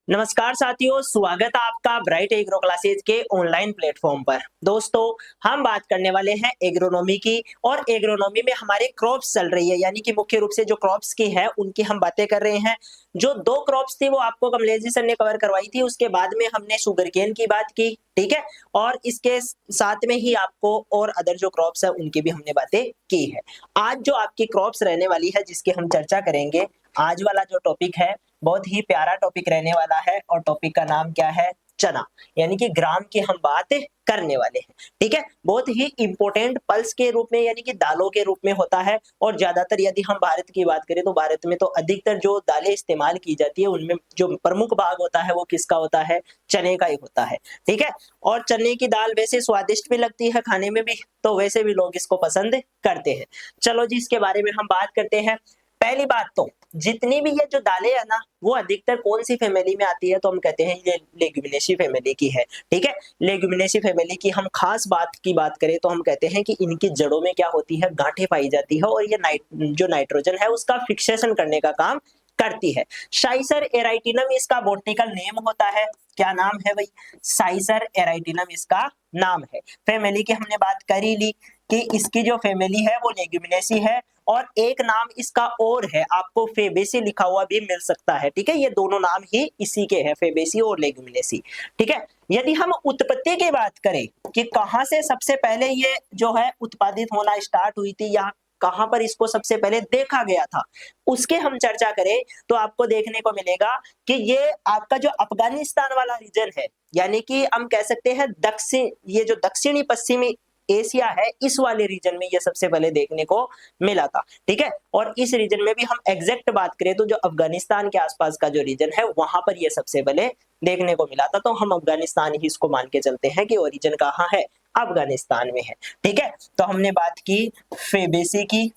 नमस्कार साथियों, स्वागत है आपका ब्राइट एग्रो क्लासेज के ऑनलाइन प्लेटफॉर्म पर। दोस्तों, हम बात करने वाले हैं एग्रोनॉमी की और एग्रोनॉमी में हमारे क्रॉप्स चल रही है, यानी कि मुख्य रूप से जो क्रॉप्स की है उनकी हम बातें कर रहे हैं। जो दो क्रॉप्स थी वो आपको कमलेश जी सर ने कवर करवाई थी, उसके बाद में हमने शुगरकेन की बात की, ठीक है। और इसके साथ में ही आपको और अदर जो क्रॉप्स है उनकी भी हमने बातें की है। आज जो आपकी क्रॉप्स रहने वाली है जिसकी हम चर्चा करेंगे, आज वाला जो टॉपिक है बहुत ही प्यारा टॉपिक रहने वाला है और टॉपिक का नाम क्या है? चना, यानी कि ग्राम की हम बात करने वाले हैं, ठीक है। बहुत ही इंपॉर्टेंट पल्स के रूप में यानी कि दालों के रूप में होता है और ज्यादातर यदि हम भारत की बात करें तो भारत में तो अधिकतर जो दालें इस्तेमाल की जाती है उनमें जो प्रमुख भाग होता है वो किसका होता है? चने का ही होता है, ठीक है। और चने की दाल वैसे स्वादिष्ट भी लगती है खाने में भी, तो वैसे भी लोग इसको पसंद करते हैं। चलो जी, इसके बारे में हम बात करते हैं। पहली बात तो जितनी भी ये जो दालें है ना वो अधिकतर कौन सी फैमिली में आती है, तो हम कहते हैं ये लेग्यूमिनेसी फैमिली की है, ठीक है। लेग्यूमिनेसी फैमिली की हम खास बात की बात करें तो हम कहते हैं कि इनकी जड़ों में क्या होती है? गांठें पाई जाती है और ये जो नाइट्रोजन है उसका फिक्सेशन करने का काम करती है। साइसर एराइटिनम इसका बॉटनिकल नेम होता है। क्या नाम है भाई? साइसर एराइटिनम इसका नाम है। फैमिली की हमने बात कर ही ली कि इसकी जो फैमिली है वो लेग्यूमिनेसी है और एक नाम इसका और है, आपको फेबेसी लिखा हुआ भी मिल सकता है, ठीक है। ये दोनों नाम ही इसी के हैं, फेबेसी और लेग्यूमिनेसी, ठीक है। यदि हम उत्पत्ति की बात करें कि कहां से सबसे पहले ये जो है उत्पादित होना स्टार्ट हुई थी या कहां पर इसको सबसे पहले देखा गया था, उसके हम चर्चा करें तो आपको देखने को मिलेगा कि ये आपका जो अफगानिस्तान वाला रीजन है, यानी कि हम कह सकते हैं दक्षिण, ये जो दक्षिणी पश्चिमी एशिया है इस वाले रीजन में ये सबसे पहले देखने को मिला था, ठीक है। और इस रीजन में भी हम एग्जैक्ट बात करें तो जो अफगानिस्तान के आसपास का जो रीजन है वहां पर ये सबसे पहले देखने को मिला था, तो हम अफगानिस्तान ही इसको मान के चलते हैं कि ओरिजिन कहाँ है? अफगानिस्तान में है, ठीक है। तो हमने बात की फेबेसी की,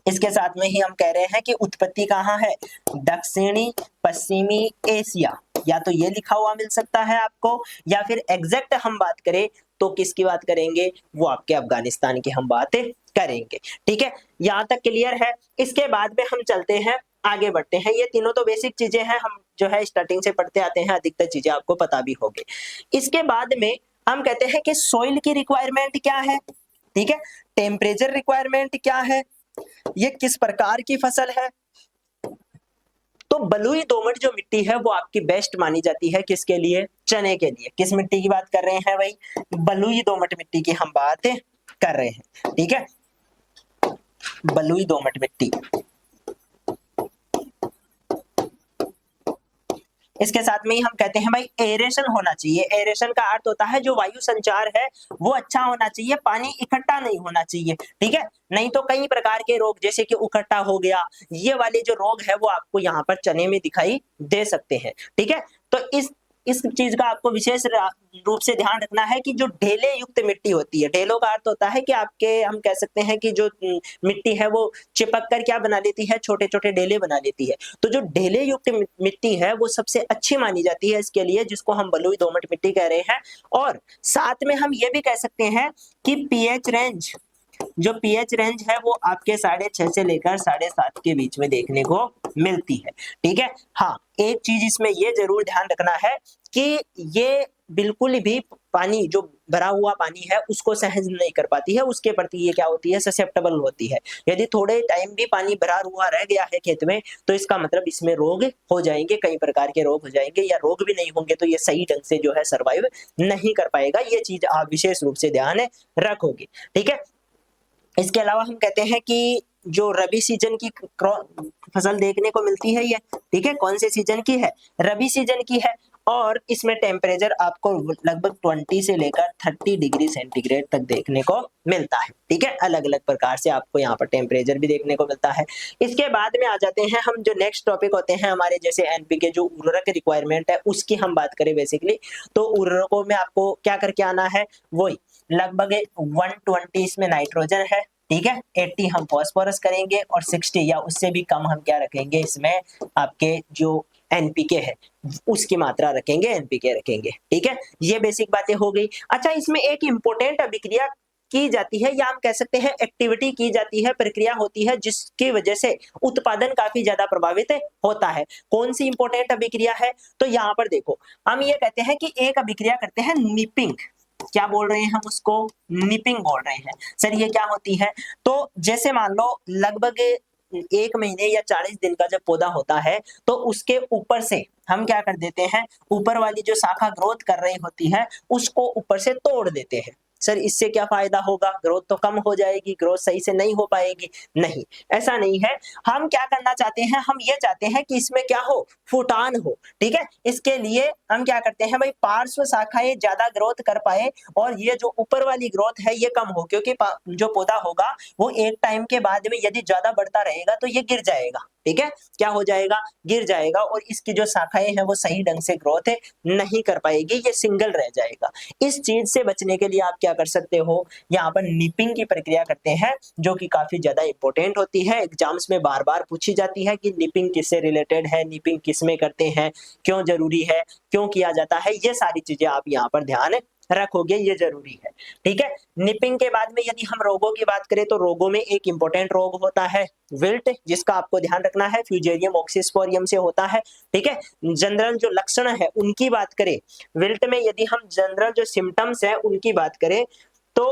इसके साथ में ही हम कह रहे हैं कि उत्पत्ति कहाँ है? दक्षिणी पश्चिमी एशिया, या तो ये लिखा हुआ मिल सकता है आपको या फिर एग्जैक्ट हम बात करें तो किसकी बात करेंगे? वो आपके अफगानिस्तान की हम बात करेंगे, ठीक है। यहां तक क्लियर है। इसके बाद में हम चलते हैं, आगे बढ़ते हैं। ये तीनों तो बेसिक चीजें हैं, हम जो है स्टार्टिंग से पढ़ते आते हैं, अधिकतर चीजें आपको पता भी होगी। इसके बाद में हम कहते हैं कि सॉइल की रिक्वायरमेंट क्या है, ठीक है। टेम्परेचर रिक्वायरमेंट क्या है, ये किस प्रकार की फसल है। तो बलुई दोमट जो मिट्टी है वो आपकी बेस्ट मानी जाती है, किसके लिए? चने के लिए। किस मिट्टी की बात कर रहे हैं भाई? बलुई दोमट मिट्टी की हम बात कर रहे हैं, ठीक है। बलुई दोमट मिट्टी, इसके साथ में ही हम कहते हैं भाई एरेशन होना चाहिए। एरेशन का अर्थ होता है जो वायु संचार है वो अच्छा होना चाहिए, पानी इकट्ठा नहीं होना चाहिए, ठीक है। नहीं तो कई प्रकार के रोग जैसे कि उकट्ठा हो गया, ये वाले जो रोग है वो आपको यहाँ पर चने में दिखाई दे सकते हैं, ठीक है। तो इस चीज का आपको विशेष रूप से ध्यान रखना है कि जो ढेले युक्त मिट्टी होती है, ढेलों का अर्थ होता है कि आपके हम कह सकते हैं कि जो मिट्टी है वो चिपक कर क्या बना लेती है? छोटे छोटे ढेले बना लेती है। तो जो ढेले युक्त मिट्टी है वो सबसे अच्छी मानी जाती है इसके लिए, जिसको हम बलुई दोमट मिट्टी कह रहे हैं। और साथ में हम ये भी कह सकते हैं कि पीएच रेंज, जो पीएच रेंज है वो आपके 6.5 से लेकर 7.5 के बीच में देखने को मिलती है, ठीक है। हाँ, एक चीज इसमें ये जरूर ध्यान रखना है कि ये बिल्कुल भी पानी, जो भरा हुआ पानी है उसको सहन नहीं कर पाती है, उसके प्रति ये क्या होती है? ससेप्टेबल होती है। यदि थोड़े टाइम भी पानी भरा हुआ रह गया है खेत में तो इसका मतलब इसमें रोग हो जाएंगे, कई प्रकार के रोग हो जाएंगे, या रोग भी नहीं होंगे तो ये सही ढंग से जो है सर्वाइव नहीं कर पाएगा। ये चीज आप विशेष रूप से ध्यान रखोगे, ठीक है। इसके अलावा हम कहते हैं कि जो रबी सीजन की फसल देखने को मिलती है ये, ठीक है। कौन से सीजन की है? रबी सीजन की है। और इसमें टेम्परेचर आपको लगभग 20 से लेकर 30 डिग्री सेंटीग्रेड तक देखने को मिलता है, ठीक है। अलग अलग प्रकार से आपको यहाँ पर टेम्परेचर भी देखने को मिलता है। इसके बाद में आ जाते हैं हम, जो नेक्स्ट टॉपिक होते हैं हमारे जैसे एनपीके, जो उर्वरक रिक्वायरमेंट है उसकी हम बात करें बेसिकली, तो उर्वरकों में आपको क्या करके आना है? वही लगभग 120 इसमें नाइट्रोजन है, ठीक है। 80 हम फॉस्फोरस करेंगे और 60 या उससे भी कम हम क्या रखेंगे इसमें? आपके जो एनपीके है उसकी मात्रा रखेंगे, एनपीके रखेंगे, ठीक है। ये बेसिक बातें हो गई। अच्छा, इसमें एक इंपॉर्टेंट अभिक्रिया की जाती है, या हम कह सकते हैं एक्टिविटी की जाती है, प्रक्रिया होती है, जिसकी वजह से उत्पादन काफी ज्यादा प्रभावित होता है। कौन सी इंपॉर्टेंट अभिक्रिया है? तो यहाँ पर देखो, हम ये कहते हैं कि एक अभिक्रिया करते हैं निपिंग। क्या बोल रहे हैं हम उसको? निपिंग बोल रहे हैं। सर ये क्या होती है? तो जैसे मान लो लगभग 1 महीने या 40 दिन का जब पौधा होता है, तो उसके ऊपर से हम क्या कर देते हैं, ऊपर वाली जो शाखा ग्रोथ कर रही होती है उसको ऊपर से तोड़ देते हैं। सर इससे क्या फायदा होगा? ग्रोथ तो कम हो जाएगी, ग्रोथ सही से नहीं हो पाएगी। नहीं, ऐसा नहीं है। हम क्या करना चाहते हैं? हम ये चाहते हैं कि इसमें क्या हो, फुटान हो। ठीक है, इसके लिए हम क्या करते हैं भाई, पार्श्व शाखाएं ज्यादा ग्रोथ कर पाए और ये जो ऊपर वाली ग्रोथ है ये कम हो, क्योंकि जो पौधा होगा वो एक टाइम के बाद में यदि ज्यादा बढ़ता रहेगा तो ये गिर जाएगा। ठीक है, क्या हो जाएगा? गिर जाएगा, और इसकी जो शाखाएं हैं वो सही ढंग से ग्रोथ नहीं कर पाएगी, ये सिंगल रह जाएगा। इस चीज से बचने के लिए आप क्या कर सकते हो, यहाँ पर निपिंग की प्रक्रिया करते हैं, जो कि काफी ज्यादा इंपॉर्टेंट होती है। एग्जाम्स में बार बार पूछी जाती है कि निपिंग किससे रिलेटेड है, निपिंग किस में करते हैं, क्यों जरूरी है, क्यों किया जाता है, ये सारी चीजें आप यहाँ पर ध्यान रखोगे, ये जरूरी है। ठीक है, निपिंग के बाद में यदि हम रोगों की बात करें तो रोगों में एक इंपॉर्टेंट रोग होता है विल्ट, जिसका आपको ध्यान रखना है, फ्यूजेरियम ऑक्सीस्पोरियम से होता है। ठीक है, जनरल जो लक्षण है उनकी बात करें, विल्ट में यदि हम जनरल जो सिम्टम्स है उनकी बात करें, तो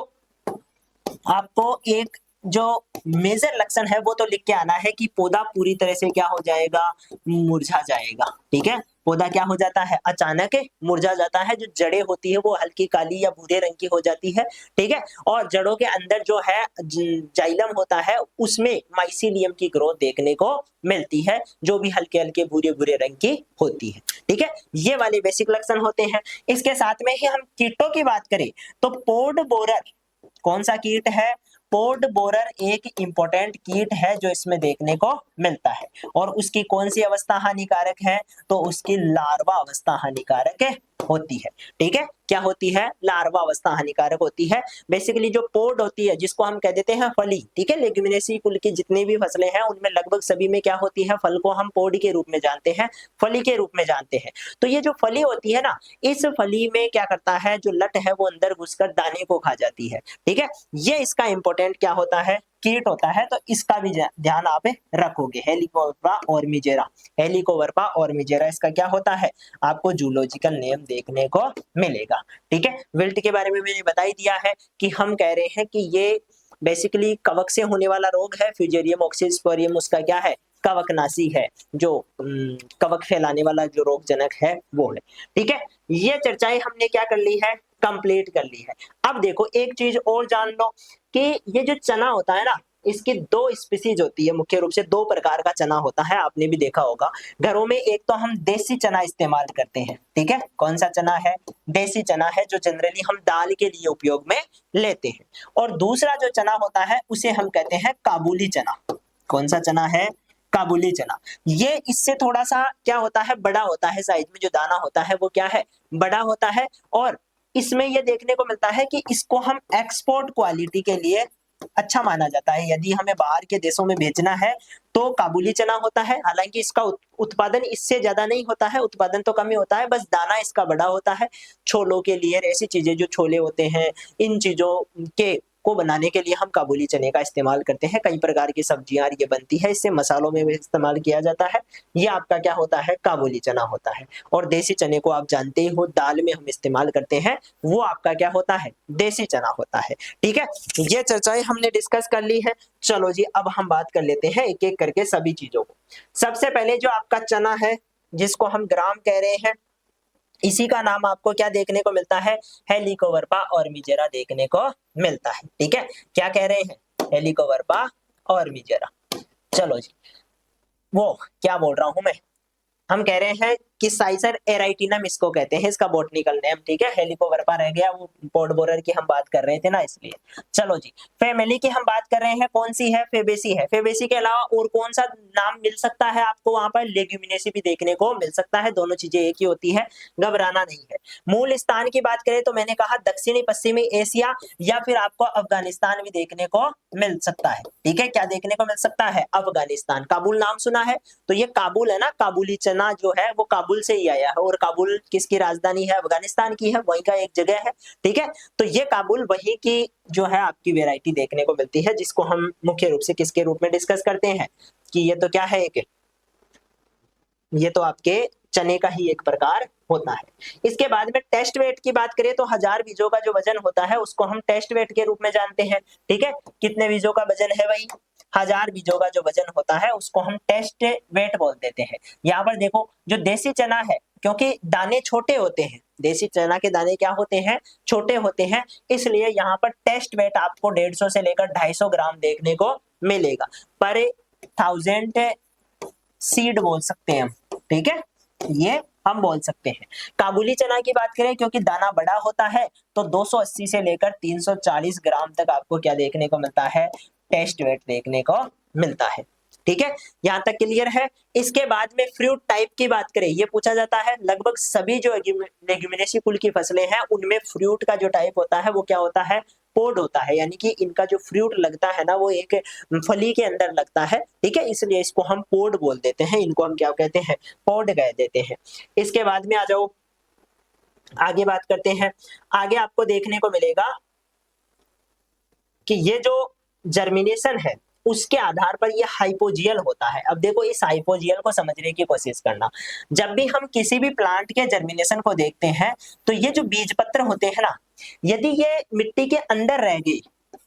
आपको एक जो मेजर लक्षण है वो तो लिख के आना है कि पौधा पूरी तरह से क्या हो जाएगा, मुरझा जाएगा। ठीक है, पौधा क्या हो जाता है, अचानक मुरझा जाता है, जो जड़ें होती है वो हल्की काली या भूरे रंग की हो जाती है। ठीक है, और जड़ों के अंदर जो है जाइलम होता है उसमें माइसीलियम की ग्रोथ देखने को मिलती है, जो भी हल्के हल्के भूरे भूरे रंग की होती है। ठीक है, ये वाले बेसिक लक्षण होते हैं। इसके साथ में ही हम कीटों की बात करें तो पोड बोरर, कौन सा कीट है? पोड बोरर एक इंपॉर्टेंट कीट है जो इसमें देखने को मिलता है, और उसकी कौन सी अवस्था हानिकारक है? तो उसकी लार्वा अवस्था हानिकारक होती है। ठीक है, क्या होती है? लार्वा अवस्था हानिकारक होती है। बेसिकली जो पोड होती है, जिसको हम कह देते हैं फली, ठीक है, लेग्यूमिनेसी कुल की जितनी भी फसलें हैं उनमें लगभग सभी में क्या होती है, फल को हम पोड के रूप में जानते हैं, फली के रूप में जानते हैं। तो ये जो फली होती है ना, इस फली में क्या करता है, जो लट है वो अंदर घुसकर दाने को खा जाती है। ठीक है, ये इसका इंपॉर्टेंट क्या होता है, कीट होता है, तो इसका भी ध्यान आप रखोगे। हेलिकोवर्पा और मिजेरा, हेलिकोवर्पा और मिजेरा इसका क्या होता है, आपको जूलॉजिकल नेम देखने को मिलेगा। ठीक है, विल्ट के बारे में मैंने बता ही दिया है कि हम कह रहे हैं कि ये बेसिकली कवक से होने वाला रोग है। फ्यूजेरियम ऑक्सीस्पोरियम उसका क्या है, कवकनाशी है, जो कवक फैलाने वाला जो रोग जनक है वो है। ठीक है, ये चर्चाएं हमने क्या कर ली है, कंप्लीट कर ली है। अब देखो एक चीज और जान लो कि ये जो चना होता है ना, इसकी 2 स्पीसीज होती है, मुख्य रूप से 2 प्रकार का चना होता है, आपने भी देखा होगा घरों में। एक तो हम देसी चना इस्तेमाल करते हैं। ठीक है, कौन सा चना है? देसी चना है, जो जनरली हम दाल के लिए उपयोग में लेते हैं। और दूसरा जो चना होता है उसे हम कहते हैं काबुली चना। कौन सा चना है? काबुली चना। ये इससे थोड़ा सा क्या होता है, बड़ा होता है, साइज में जो दाना होता है वो क्या है, बड़ा होता है। और इसमें ये देखने को मिलता है कि इसको हम एक्सपोर्ट क्वालिटी के लिए अच्छा माना जाता है। यदि हमें बाहर के देशों में बेचना है तो काबुली चना होता है। हालांकि इसका उत्पादन इससे ज्यादा नहीं होता है, उत्पादन तो कम ही होता है, बस दाना इसका बड़ा होता है। छोलों के लिए, ऐसी चीजें जो छोले होते हैं, इन चीजों के को बनाने के लिए हम काबुली चने का इस्तेमाल करते हैं। कई प्रकार की सब्जियां ये बनती है, इससे मसालों में भी इस्तेमाल किया जाता है। ये आपका क्या होता है, काबुली चना होता है। और देसी चने को आप जानते ही हो, दाल में हम इस्तेमाल करते हैं, वो आपका क्या होता है, देसी चना होता है। ठीक है, ये चर्चाएं हमने डिस्कस कर ली है। चलो जी, अब हम बात कर लेते हैं एक एक करके सभी चीजों को। सबसे पहले जो आपका चना है, जिसको हम ग्राम कह रहे हैं, इसी का नाम आपको क्या देखने को मिलता है, हेलिकोवर्पा और मिजेरा देखने को मिलता है। ठीक है, क्या कह रहे हैं, हेलिकोवर्पा और मिजेरा। चलो जी, वो क्या बोल रहा हूं मैं, हम कह रहे हैं कि साइसर एराइटिनम इसको कहते हैं, इसका बॉटनिकल नेम। ठीक है, हेलिकोवर्पा रह गया, वो पोड बोरर की हम बात कर रहे थे ना, इसलिए। चलो जी, फैमिली की हम बात कर रहे हैं, कौन सी है, फेबेसी है। फेबेसी के अलावा और कौन सा नाम मिल सकता है आपको वहां पर, लेग्यूमिनेसी भी देखने को मिल सकता है, दोनों चीजें एक ही होती है, घबराना नहीं है। मूल स्थान की बात करें तो मैंने कहा दक्षिणी पश्चिमी एशिया, या फिर आपको अफगानिस्तान भी देखने को मिल सकता है। ठीक है, क्या देखने को मिल सकता है, अफगानिस्तान। काबुल नाम सुना है, तो ये काबुल है ना, काबुली चना जो है वो काबुल से ही आया है, और काबुल किसकी राजधानी है? अफगानिस्तान की है, वहीं का एक जगह है। ठीक है, तो ये काबुल वहीं की जो है आपकी वेराइटी देखने को मिलती है, जिसको हम मुख्य रूप से किसके रूप में डिस्कस करते हैं कि ये तो क्या है, एक ये तो आपके चने का ही एक प्रकार होता है। इसके बाद में टेस्ट वेट की बात करें तो 1000 बीजों का जो वजन होता है उसको हम टेस्ट वेट के रूप में जानते हैं। ठीक है, कितने बीजों का वजन है भाई? 1000 बीजों का जो वजन होता है उसको हम टेस्ट वेट बोल देते हैं। यहाँ पर देखो, जो देसी चना है, क्योंकि दाने छोटे होते हैं, देसी चना के दाने क्या होते हैं? छोटे होते हैं, इसलिए यहाँ पर टेस्ट वेट आपको 150 से लेकर 250 ग्राम देखने को मिलेगा पर 1000 सीड बोल सकते हैं हम। ठीक है, ये हम बोल सकते हैं। काबुली चना की बात करें, क्योंकि दाना बड़ा होता है, तो 280 से लेकर 340 ग्राम तक आपको क्या देखने को मिलता है? टेस्ट वेट देखने को मिलता है। ठीक है, यहां तक क्लियर है। इसके बाद में फ्रूट टाइप की बात करें, ये पूछा जाता है, लगभग सभी जो लेग्यूमिनेसी कुल की फसलें हैं उनमें फ्रूट का जो टाइप होता है वो क्या होता है? पोड होता है, यानी कि इनका जो फ्रूट लगता है ना वो एक फली के अंदर लगता है। ठीक है, इसलिए इसको हम पोड बोल देते हैं, इनको हम क्या कहते हैं? पोड कह देते हैं। इसके बाद में आ जाओ, आगे बात करते हैं। आगे आपको देखने को मिलेगा कि ये जो जर्मिनेशन है उसके आधार पर ये हाइपोजियल होता है। अब देखो, इस हाइपोजियल को समझने की कोशिश करना। जब भी हम किसी भी प्लांट के जर्मिनेशन को देखते हैं तो ये जो बीज पत्र होते हैं ना, यदि ये मिट्टी के अंदर रह गई,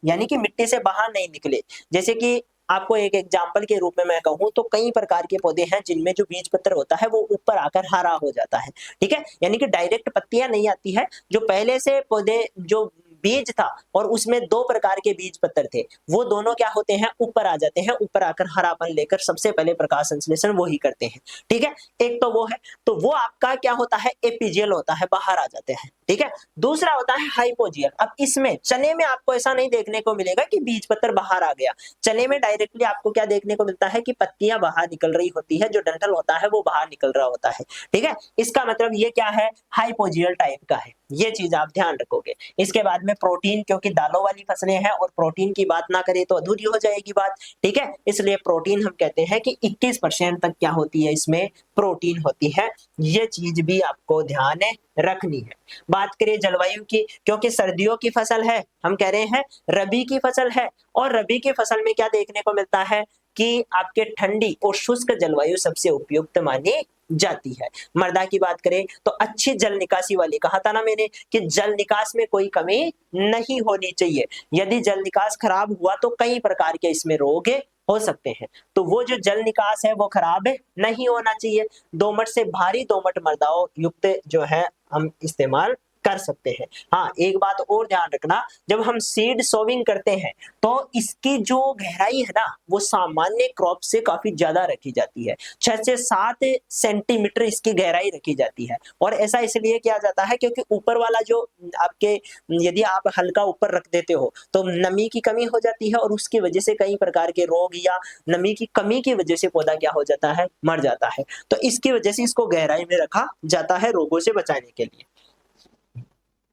यानी कि मिट्टी से बाहर नहीं निकले, जैसे कि आपको एक एग्जाम्पल के रूप में मैं कहूं तो कई प्रकार के पौधे हैं जिनमें जो बीज पत्र होता है वो ऊपर आकर हरा हो जाता है। ठीक है, यानी कि डायरेक्ट पत्तियां नहीं आती है, जो पहले से पौधे जो बीज था और उसमें 2 प्रकार के बीज पत्र थे, वो दोनों क्या होते हैं? ऊपर आ जाते हैं, ऊपर आकर हरापन लेकर सबसे पहले प्रकाश संश्लेषण वो ही करते हैं। ठीक है, एक तो वो है, तो वो आपका क्या होता है? एपीजियल होता है, बाहर आ जाते हैं। ठीक है, दूसरा होता है हाइपोजियल। अब इसमें चने में आपको ऐसा नहीं देखने को मिलेगा कि बीज पत्र बाहर आ गया। चने में डायरेक्टली आपको क्या देखने को मिलता है कि पत्तियां बाहर निकल रही होती है, जो डंठल होता है वो बाहर निकल रहा होता है। ठीक है, इसका मतलब ये क्या है? हाइपोजियल टाइप का है, ये चीज आप ध्यान रखोगे। इसके बाद में प्रोटीन, क्योंकि दालों वाली फसलें हैं और प्रोटीन की बात ना करें तो अधूरी हो जाएगी बात। ठीक है, इसलिए प्रोटीन हम कहते हैं कि 21% तक क्या होती है? इसमें प्रोटीन होती है। ये चीज भी आपको ध्यान रखनी है। बात करें जलवायु की, क्योंकि सर्दियों की फसल है, हम कह रहे हैं रबी की फसल है, और रबी की फसल में क्या देखने को मिलता है कि आपके ठंडी और शुष्क जलवायु सबसे उपयुक्त मानी जाती है। मृदा की बात करें तो अच्छी जल निकासी वाली, कहा था ना मैंने कि जल निकास में कोई कमी नहीं होनी चाहिए। यदि जल निकास खराब हुआ तो कई प्रकार के इसमें रोग हो सकते हैं, तो वो जो जल निकास है वो खराब नहीं होना चाहिए। दोमट से भारी दोमट मृदाओं युक्त जो है हम इस्तेमाल कर सकते हैं। हाँ, एक बात और ध्यान रखना, जब हम सीड सोविंग करते हैं तो इसकी जो गहराई है ना वो सामान्य क्रॉप से काफी ज्यादा रखी जाती है, 6 से 7 सेंटीमीटर इसकी गहराई रखी जाती है। और ऐसा इसलिए किया जाता है क्योंकि ऊपर वाला जो आपके, यदि आप हल्का ऊपर रख देते हो तो नमी की कमी हो जाती है, और उसकी वजह से कई प्रकार के रोग या नमी की कमी की वजह से पौधा क्या हो जाता है? मर जाता है। तो इसकी वजह से इसको गहराई में रखा जाता है रोगों से बचाने के लिए।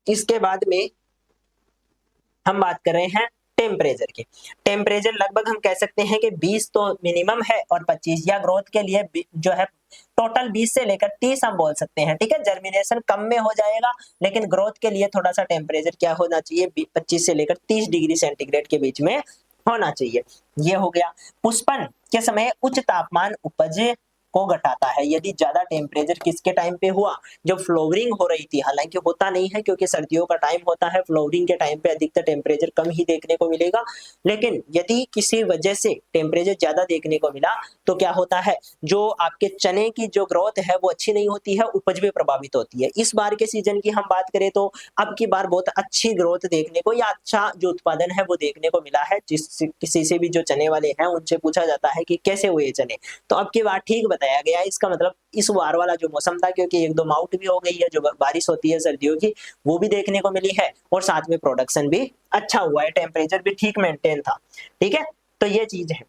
इसके बाद में हम बात कर रहे हैं टेम्परेचर की। टेम्परेचर लगभग हम कह सकते हैं कि 20 तो मिनिमम है और 25, या ग्रोथ के लिए जो है टोटल 20 से लेकर 30 हम बोल सकते हैं। ठीक है, जर्मिनेशन कम में हो जाएगा, लेकिन ग्रोथ के लिए थोड़ा सा टेम्परेचर क्या होना चाहिए? 25 से लेकर 30 डिग्री सेंटीग्रेड के बीच में होना चाहिए। ये हो गया। पुष्पन के समय उच्च तापमान उपज को घटाता है। यदि ज्यादा टेम्परेचर किसके टाइम पे हुआ? जब फ्लावरिंग हो रही थी, हालांकि होता नहीं है क्योंकि सर्दियों का टाइम होता है, फ्लावरिंग के टाइम पे अधिकतर टेम्परेचर कम ही देखने को मिलेगा। लेकिन यदि किसी वजह से टेम्परेचर ज्यादा देखने को मिला तो क्या होता है? जो आपके चने की जो ग्रोथ है वो अच्छी नहीं होती है, उपज भी प्रभावित होती है। इस बार के सीजन की हम बात करें तो अब की बार बहुत अच्छी ग्रोथ देखने को या अच्छा जो उत्पादन है वो देखने को मिला है। किसी से भी जो चने वाले हैं उनसे पूछा जाता है कि कैसे हुए चने, तो अब की बार ठीक बताया गया है। इसका मतलब इस बार वाला जो मौसम था, क्योंकि 1-2 माउट भी हो गई है, जो बारिश होती है सर्दियों की वो भी देखने को मिली है, और साथ में प्रोडक्शन भी अच्छा हुआ है, टेम्परेचर भी ठीक मेंटेन था। ठीक है, तो ये चीज है।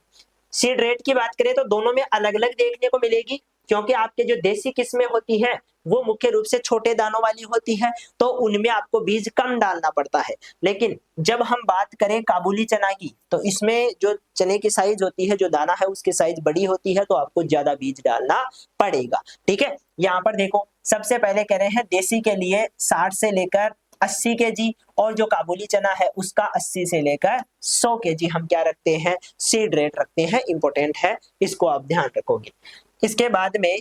सीड रेट की बात करें तो दोनों में अलग अलग देखने को मिलेगी। क्योंकि आपके जो देसी किस्में होती है वो मुख्य रूप से छोटे दानों वाली होती है, तो उनमें आपको बीज कम डालना पड़ता है। लेकिन जब हम बात करें काबुली चना की, तो इसमें जो चने की साइज होती है, जो दाना है उसकी साइज बड़ी होती है, तो आपको ज्यादा बीज डालना पड़ेगा। ठीक है, यहाँ पर देखो सबसे पहले कह रहे हैं देसी के लिए 60 से लेकर 80 केजी, और जो काबुली चना है उसका 80 से लेकर 100 केजी हम क्या रखते हैं, सीड रेट रखते हैं। इंपॉर्टेंट है, इसको आप ध्यान रखोगे। इसके बाद में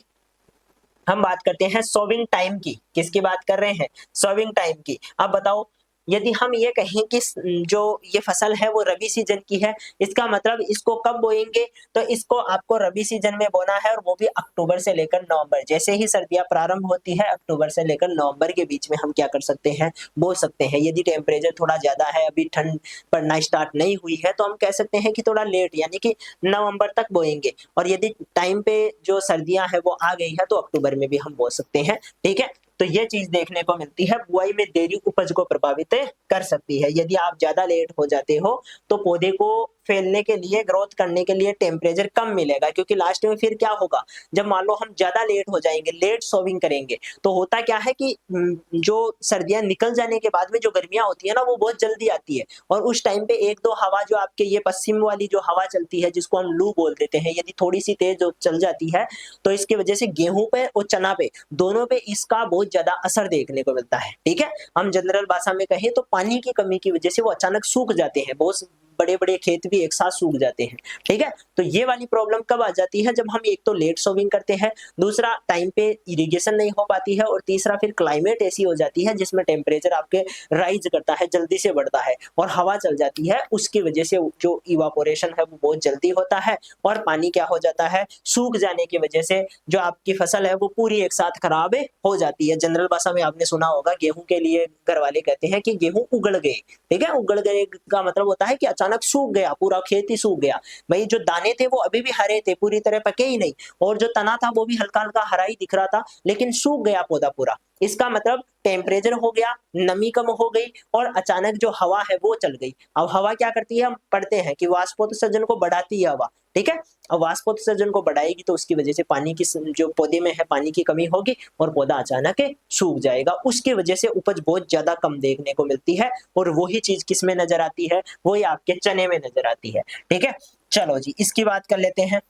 हम बात करते हैं सोविंग टाइम की। किसकी बात कर रहे हैं, सोविंग टाइम की। अब बताओ, यदि हम ये कहें कि जो ये फसल है वो रबी सीजन की है, इसका मतलब इसको कब बोएंगे, तो इसको आपको रबी सीजन में बोना है, और वो भी अक्टूबर से लेकर नवंबर। जैसे ही सर्दियां प्रारंभ होती है अक्टूबर से लेकर नवंबर के बीच में हम क्या कर सकते हैं, बो सकते हैं। यदि टेम्परेचर थोड़ा ज्यादा है, अभी ठंड पड़ना स्टार्ट नहीं हुई है, तो हम कह सकते हैं कि थोड़ा लेट, यानी कि नवंबर तक बोएंगे। और यदि टाइम पे जो सर्दियां है वो आ गई है, तो अक्टूबर में भी हम बो सकते हैं। ठीक है, तो ये चीज देखने को मिलती है। बुआई में देरी उपज को प्रभावित कर सकती है। यदि आप ज्यादा लेट हो जाते हो तो पौधे को फैलने के लिए, ग्रोथ करने के लिए टेम्परेचर कम मिलेगा, क्योंकि लास्ट में फिर क्या होगा, जब मान लो हम ज्यादा लेट हो जाएंगे, लेट सोविंग करेंगे, तो होता क्या है कि जो सर्दियां निकल जाने के बाद में जो गर्मियां होती है ना, वो बहुत जल्दी आती है, और उस टाइम पे एक दो हवा जो आपके ये पश्चिम वाली जो हवा चलती है, जिसको हम लू बोल देते हैं, यदि थोड़ी सी तेज चल जाती है, तो इसकी वजह से गेहूं पे और चना पे, दोनों पे इसका बहुत ज्यादा असर देखने को मिलता है। ठीक है, हम जनरल भाषा में कहें तो पानी की कमी की वजह से वो अचानक सूख जाते हैं, बहुत बड़े बड़े खेत भी एक साथ सूख जाते हैं। ठीक है, तो ये वाली प्रॉब्लम कब आ जाती है, जब हम एक तो लेट सोविंग करते हैं, दूसरा टाइम पे इरिगेशन नहीं हो पाती है, और तीसरा फिर क्लाइमेट ऐसी हो जाती है जिसमें टेम्परेचर आपके राइज करता है, जल्दी से बढ़ता है, और हवा चल जाती है, उसकी वजह से जो इवापोरेशन है वो बहुत जल्दी होता है, और पानी क्या हो जाता है, सूख जाने की वजह से जो आपकी फसल है वो पूरी एक साथ खराब हो जाती है। जनरल भाषा में आपने सुना होगा, गेहूं के लिए घर वाले कहते हैं कि गेहूं उगड़ गए। ठीक है, उगड़ गए का मतलब होता है कि अचानक सूख गया, पूरा खेत ही सूख गया। भाई जो दाने थे वो अभी भी हरे थे, पूरी तरह पके ही नहीं, और जो तना था वो भी हल्का हल्का हरा ही दिख रहा था, लेकिन सूख गया पौधा पूरा। इसका मतलब टेम्परेचर हो गया, नमी कम हो गई, और अचानक जो हवा है वो चल गई। अब हवा क्या करती है, हम पढ़ते हैं कि वाष्पोत्सर्जन को बढ़ाती है हवा। ठीक है, अब वाष्पोत्सर्जन को बढ़ाएगी तो उसकी वजह से पानी की, जो पौधे में है पानी की कमी होगी, और पौधा अचानक सूख जाएगा। उसकी वजह से उपज बहुत ज्यादा कम देखने को मिलती है, और वही चीज किस में नजर आती है, वही आपके चने में नजर आती है। ठीक है, चलो जी इसकी बात कर लेते हैं।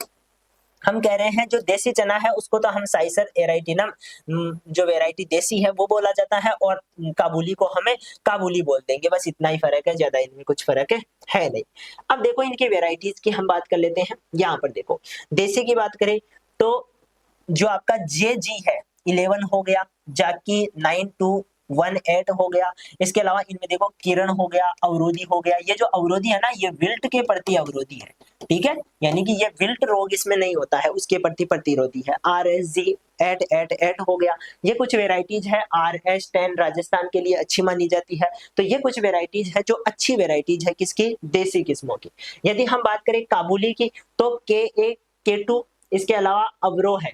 हम कह रहे हैं जो देसी चना है उसको तो हम साइसर एराइटिनम, जो वेराइटी देसी है वो बोला जाता है, और काबुली को हमें काबुली बोल देंगे। बस इतना ही फर्क है, ज्यादा इनमें कुछ फर्क है नहीं। अब देखो इनकी वेराइटीज की हम बात कर लेते हैं। यहाँ पर देखो देसी की बात करें तो जो आपका जे है 11 हो गया, जाकी 9218 हो गया। इसके अलावा इनमें देखो किरण हो गया, अवरोधी हो गया। ये जो अवरोधी है ना, ये विल्ट के प्रति अवरोधी है। ठीक है, यानी कि ये विल्ट रोग इसमें नहीं होता है, उसके प्रति प्रतिरोधी है। RSG 888 हो गया। ये कुछ वेराइटीज है। RS10 राजस्थान के लिए अच्छी मानी जाती है। तो ये कुछ वेराइटीज है जो अच्छी वेराइटीज है किसकी, देसी किस्मों की। यदि हम बात करें काबुली की तो K1 K2, इसके अलावा अवरोह है।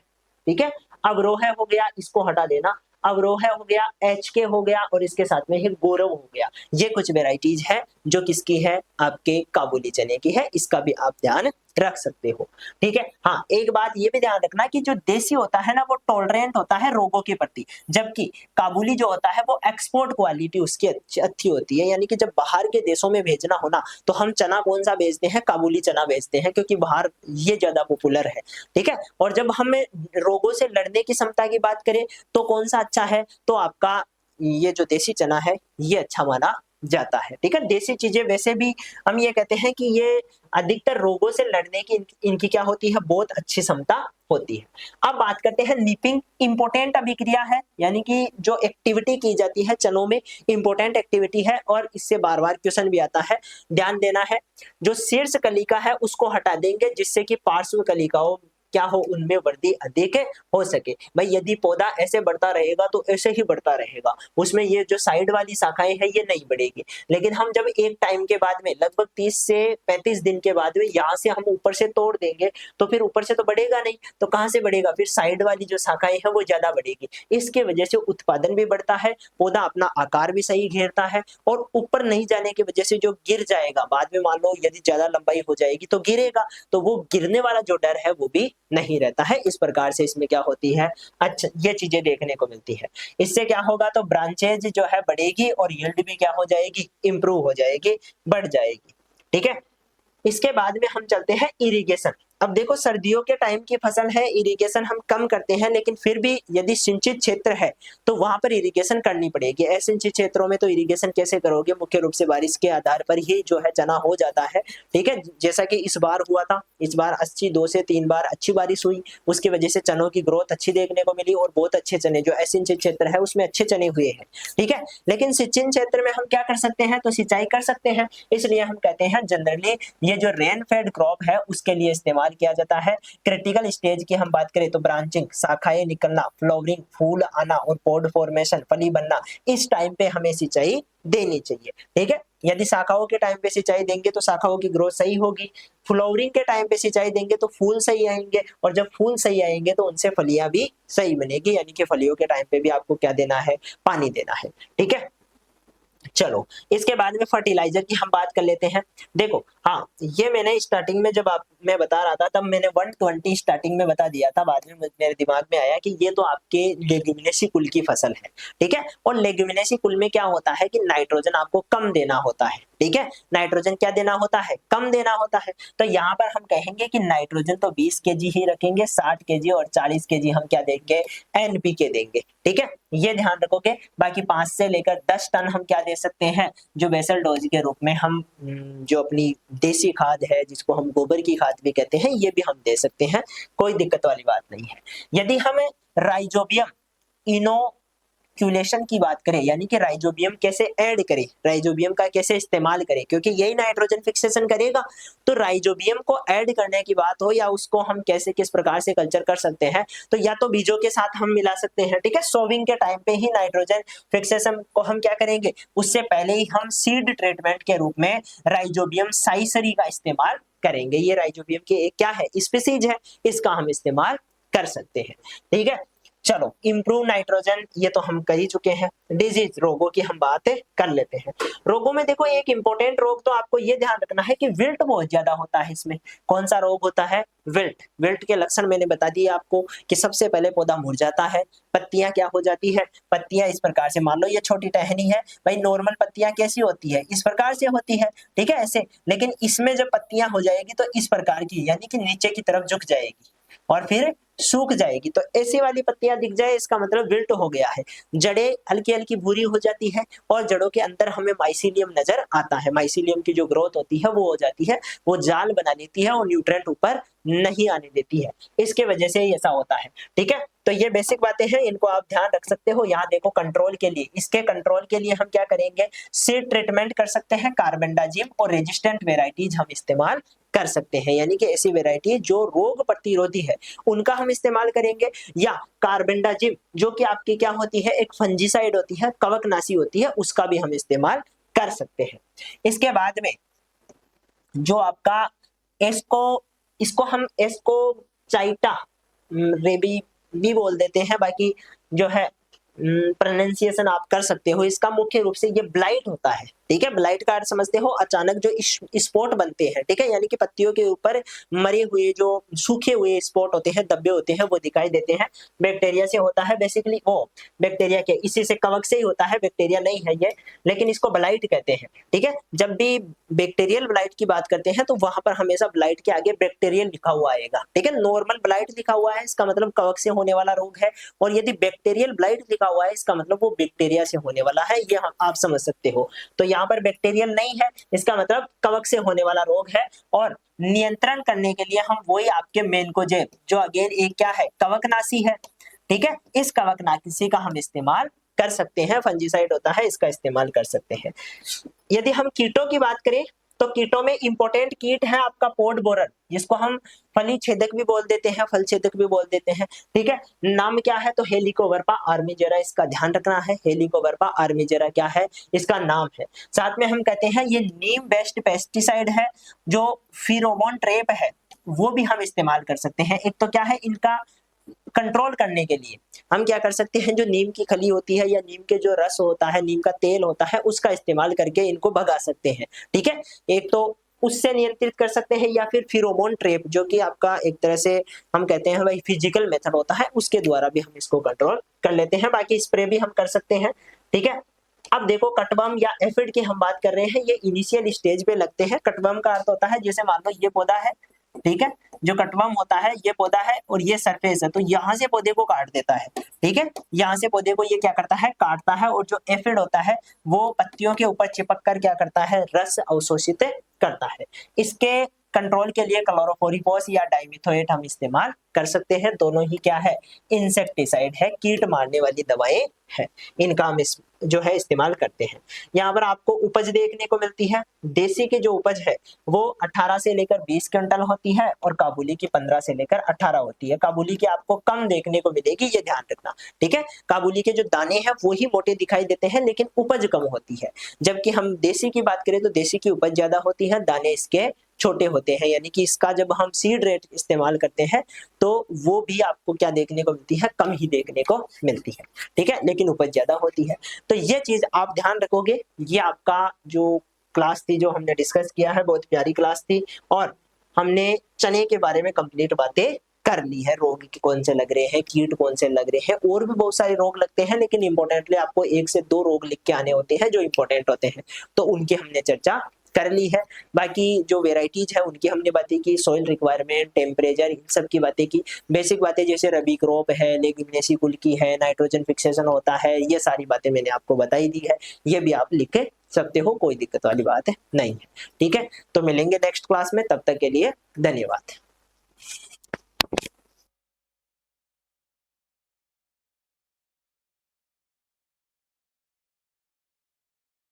ठीक है, अवरोह हो गया, इसको हटा देना, अवरोह हो गया, HK हो गया, और इसके साथ में ही गौरव हो गया। ये कुछ वेराइटीज है जो किसकी है, आपके काबुली चने की है। इसका भी आप ध्यान रख सकते हो। ठीक है, हाँ एक बात ये भी ध्यान रखना कि जो देसी होता है ना वो टॉलरेंट होता है रोगों के प्रति, जबकि काबुली जो होता है वो एक्सपोर्ट क्वालिटी उसकी अच्छी होती है। यानी कि जब बाहर के देशों में भेजना हो ना, तो हम चना कौन सा भेजते हैं, काबुली चना भेजते हैं, क्योंकि बाहर ये ज्यादा पॉपुलर है। ठीक है, और जब हमें रोगों से लड़ने की क्षमता की बात करें तो कौन सा अच्छा है, तो आपका ये जो देसी चना है ये अच्छा माना जाता है। ठीक है, देसी चीजें वैसे भी हम ये कहते हैं कि ये अधिकतर रोगों से लड़ने की इनकी क्या होती है, बहुत अच्छी क्षमता होती है। अब बात करते हैं निपिंग। इंपोर्टेंट अभिक्रिया है, यानी कि जो एक्टिविटी की जाती है चनों में, इंपोर्टेंट एक्टिविटी है, और इससे बार बार क्वेश्चन भी आता है, ध्यान देना है। जो शीर्ष कलिका है उसको हटा देंगे, जिससे कि पार्श्व कलिकाओं क्या हो, उनमें वृद्धि अधिक हो सके। भाई यदि पौधा ऐसे बढ़ता रहेगा तो ऐसे ही बढ़ता रहेगा, उसमें ये जो साइड वाली शाखाएं हैं ये नहीं बढ़ेगी। लेकिन हम जब एक टाइम के बाद में, लगभग 30 से 35 दिन के बाद में, यहाँ से हम ऊपर से तोड़ देंगे, तो फिर ऊपर से तो बढ़ेगा नहीं, तो कहाँ से बढ़ेगा, फिर साइड वाली जो शाखाएं हैं वो ज्यादा बढ़ेगी। इसके वजह से उत्पादन भी बढ़ता है, पौधा अपना आकार भी सही घेरता है, और ऊपर नहीं जाने की वजह से जो गिर जाएगा बाद में, मान लो यदि ज्यादा लंबाई हो जाएगी तो गिरेगा, तो वो गिरने वाला जो डर है वो भी नहीं रहता है। इस प्रकार से इसमें क्या होती है, अच्छा ये चीजें देखने को मिलती है। इससे क्या होगा, तो ब्रांचेज जो है बढ़ेगी और यील्ड भी क्या हो जाएगी, इंप्रूव हो जाएगी, बढ़ जाएगी। ठीक है, इसके बाद में हम चलते हैं इरिगेशन। अब देखो सर्दियों के टाइम की फसल है, इरिगेशन हम कम करते हैं, लेकिन फिर भी यदि सिंचित क्षेत्र है तो वहां पर इरिगेशन करनी पड़ेगी। असिंचित क्षेत्रों में तो इरिगेशन कैसे करोगे, मुख्य रूप से बारिश के आधार पर ही जो है चना हो जाता है। ठीक है, जैसा कि इस बार हुआ था, इस बार अच्छी 2 से 3 बार अच्छी बारिश हुई, उसकी वजह से चनों की ग्रोथ अच्छी देखने को मिली और बहुत अच्छे चने, जो असिंचित क्षेत्र है उसमें अच्छे चने हुए हैं। ठीक है, लेकिन सिंचित क्षेत्र में हम क्या कर सकते हैं, तो सिंचाई कर सकते हैं। इसलिए हम कहते हैं जनरली ये जो रेन फेड क्रॉप है उसके लिए इस्तेमाल किया जाता है। क्रिटिकल स्टेज की हम बात करें तो ब्रांचिंग, शाखाएं निकलना, फ्लावरिंग, फूल आना और पॉड फॉर्मेशन, फली बनना, इस टाइम पे हमें सिंचाई देनी चाहिए। ठीक है, यदि शाखाओं के टाइम पे सिंचाई देंगे तो शाखाओं की ग्रोथ सही होगी, फ्लावरिंग के टाइम पे सिंचाई देंगे तो फूल सही आएंगे, और जब फूल सही आएंगे तो उनसे फलियां भी सही बनेगी, यानी कि फलियों के टाइम पे भी आपको क्या देना है, पानी देना है। ठीक है, चलो इसके बाद में फर्टिलाइजर की हम बात कर लेते हैं। देखो हाँ, ये मैंने स्टार्टिंग में जब मैं बता रहा था तब मैंने 120 स्टार्टिंग में बता दिया था, बाद में मेरे दिमाग में आया कि ये तो आपके लेग्यूमिनेसी कुल की फसल है। ठीक है, और लेग्यूमिनेसी कुल में क्या होता है कि नाइट्रोजन आपको कम देना होता है। ठीक है, नाइट्रोजन क्या देना होता है, कम देना होता है। तो यहाँ पर हम कहेंगे कि नाइट्रोजन तो 20 केजी ही रखेंगे, 60 केजी और 40 केजी हम क्या देंगे, एनपीके देंगे। ठीक है, ये ध्यान रखोगे। बाकी 5 से लेकर 10 टन हम क्या दे सकते हैं, जो बेसल डोज के रूप में हम जो अपनी देसी खाद है, जिसको हम गोबर की खाद भी कहते हैं, ये भी हम दे सकते हैं, कोई दिक्कत वाली बात नहीं है। यदि हम राइजोबियम इनोक्यूलेशन की बात करें, यानी कि राइजोबियम कैसे ऐड करें, राइजोबियम का कैसे इस्तेमाल करें, क्योंकि यही नाइट्रोजन फिक्सेशन करेगा, तो राइजोबियम को ऐड करने की बात हो या उसको हम कैसे किस प्रकार से कल्चर कर सकते हैं, तो या तो बीजों के साथ हम मिला सकते हैं। ठीक है, सोविंग के टाइम पे ही नाइट्रोजन फिक्सेशन को हम क्या करेंगे, उससे पहले ही हम सीड ट्रीटमेंट के रूप में राइजोबियम साइसरी का इस्तेमाल करेंगे। ये राइजोबियम की एक क्या है, स्पीसीज है, इसका हम इस्तेमाल कर सकते हैं। ठीक है, चलो इम्प्रूव नाइट्रोजन ये तो हम कर ही चुके हैं। डिजीज, रोगों की हम बातें कर लेते हैं। रोगों में देखो एक इंपॉर्टेंट रोग तो आपको ये ध्यान रखना है कि विल्ट बहुत ज्यादा होता है इसमें। कौन सा रोग होता है, विल्ट। विल्ट के लक्षण मैंने बता दिए आपको कि सबसे पहले पौधा मुरझाता है, पत्तियां क्या हो जाती है, पत्तियां इस प्रकार से, मान लो ये छोटी टहनी है भाई, नॉर्मल पत्तियां कैसी होती है, इस प्रकार से होती है। ठीक है, ऐसे, लेकिन इसमें जब पत्तियां हो जाएगी तो इस प्रकार की, यानी कि नीचे की तरफ झुक जाएगी और फिर सूख जाएगी। तो ऐसी वाली पत्तियां दिख जाए इसका मतलब विल्ट हो गया है। जड़ें हल्की हल्की भूरी हो जाती है और जड़ों के अंदर हमें माइसीलियम नजर आता है। माइसीलियम की जो ग्रोथ होती है वो हो जाती है, वो जाल बना लेती है और न्यूट्रिएंट ऊपर नहीं आने देती है, इसके वजह से ऐसा होता है। ठीक है, तो ये बेसिक बातें हैं, इनको आप ध्यान रख सकते हो। यहाँ देखो कंट्रोल के लिए, इसके कंट्रोल के लिए हम क्या करेंगे, सीड ट्रीटमेंट कर सकते हैं, कार्बेंडाजिम और रेजिस्टेंट वेराइटीज हम इस्तेमाल कर सकते हैं, यानी कि ऐसी वेराइटी जो रोग प्रतिरोधी है उनका हम इस्तेमाल करेंगे। या कार्बेंडाजिम जो कि आपकी क्या होती है, एक फंजीसाइड होती है, कवकनाशी होती है, उसका भी हम इस्तेमाल कर सकते हैं। इसके बाद में जो आपका एस्को, इसको हम एस्को चाइटा रेबी भी बोल देते हैं, बाकी जो है प्रोनाउंसिएशन आप कर सकते हो। इसका मुख्य रूप से ये ब्लाइट होता है। ठीक है, ब्लाइट का अर्थ समझते हो, अचानक जो स्पॉट बनते हैं। ठीक है, यानी कि पत्तियों के ऊपर मरे हुए जो सूखे हुए स्पॉट होते हैं, धब्बे होते हैं, वो दिखाई देते हैं। बैक्टीरिया से होता है बेसिकली, वो बैक्टीरिया के, इसी से, कवक से ही होता है, बैक्टीरिया नहीं है ये, लेकिन इसको ब्लाइट कहते हैं। ठीक है, जब भी बैक्टीरियल ब्लाइट की बात करते हैं तो वहां पर हमेशा ब्लाइट के आगे बैक्टीरियल लिखा हुआ आएगा। ठीक है, नॉर्मल ब्लाइट लिखा हुआ है इसका मतलब कवक से होने वाला रोग है, और यदि बैक्टीरियल ब्लाइट लिखा हुआ है इसका मतलब वो बैक्टीरिया से होने वाला है, ये आप समझ सकते हो। तो यहाँ पर बैक्टीरियल नहीं है, इसका मतलब कवक से होने वाला रोग है। और नियंत्रण करने के लिए हम वही आपके मेनकोजेब, जो अगेन एक क्या है, कवकनाशी है। ठीक है, इस कवकनाशी का हम इस्तेमाल कर सकते हैं, फंजीसाइड होता है, इसका इस्तेमाल कर सकते हैं। यदि हम कीटों की बात करें तो कीटों में इंपॉर्टेंट कीट है आपका पोड बोरर, जिसको हम फली छेदक भी बोल देते हैं, फल छेदक भी बोल देते हैं। ठीक है, नाम क्या है, तो हेलिकोवर्पा आर्मीजेरा, इसका ध्यान रखना है। हेलिकोवर्पा आर्मीजेरा क्या है, इसका नाम है। साथ में हम कहते हैं ये नीम बेस्ड पेस्टिसाइड है। जो फिरोमोन ट्रैप है वो भी हम इस्तेमाल कर सकते हैं। एक तो क्या है, इनका कंट्रोल करने के लिए हम क्या कर सकते हैं, जो नीम की खली होती है या नीम के जो रस होता है, नीम का तेल होता है, उसका इस्तेमाल करके इनको भगा सकते हैं। ठीक है, एक तो उससे नियंत्रित कर सकते हैं, या फिर फेरोमोन ट्रैप जो कि आपका एक तरह से हम कहते हैं भाई फिजिकल मेथड होता है, उसके द्वारा भी हम इसको कंट्रोल कर लेते हैं। बाकी स्प्रे भी हम कर सकते हैं, ठीक है। अब देखो कटवर्म या एफिड की हम बात कर रहे हैं, ये इनिशियल स्टेज पे लगते हैं। कटवर्म का अर्थ होता है जैसे मान लो ये पौधा है, ठीक है, जो कटवर्म होता है ये पौधा है और ये सरफेस है, तो यहाँ से पौधे को काट देता है, ठीक है, यहाँ से पौधे को ये क्या करता है, काटता है। और जो एफिड होता है वो पत्तियों के ऊपर चिपक कर क्या करता है, रस अवशोषित करता है। इसके कंट्रोल के लिए क्लोरोफोरिफॉस या डाइमिथोएट हम इस्तेमाल कर सकते हैं। दोनों ही क्या है, इंसेक्टिसाइड है, कीट मारने वाली दवाएं है, इनका हम जो है इस्तेमाल करते हैं। यहाँ पर आपको उपज देखने को मिलती है। देसी की जो उपज है वो 18 से लेकर 20 क्विंटल होती है और काबुली की 15 से लेकर 18 होती है। काबुली की आपको कम देखने को मिलेगी, ये ध्यान रखना, ठीक है। काबुली के जो दाने हैं वो ही मोटे दिखाई देते हैं लेकिन उपज कम होती है। जबकि हम देसी की बात करें तो देसी की उपज ज्यादा होती है, दाने इसके छोटे होते हैं, यानी कि इसका जब हम सीड रेट इस्तेमाल करते हैं तो वो भी आपको क्या देखने को मिलती है, कम ही देखने को मिलती है, ठीक है, लेकिन उपज ज्यादा होती है। तो ये चीज आप ध्यान रखोगे। ये आपका जो क्लास थी, जो हमने डिस्कस किया है, बहुत प्यारी क्लास थी और हमने चने के बारे में कंप्लीट बातें कर ली है। रोग कौन से लग रहे हैं, कीट कौन से लग रहे हैं, और भी बहुत सारे रोग लगते हैं, लेकिन इंपॉर्टेंटली आपको 1 से 2 रोग लिख के आने होते हैं जो इंपॉर्टेंट होते हैं, तो उनकी हमने चर्चा कर ली है। बाकी जो वेराइटीज है उनकी हमने बातें की, सॉइल रिक्वायरमेंट, टेम्परेचर, इन सब की बातें की। बेसिक बातें जैसे रबी क्रॉप है, लेग्यूमिनेसी कुल की है, नाइट्रोजन फिक्सेशन होता है, ये सारी बातें मैंने आपको बताई दी है। ये भी आप लिख सकते हो, कोई दिक्कत वाली बात है नहीं है, ठीक है। तो मिलेंगे नेक्स्ट क्लास में, तब तक के लिए धन्यवाद।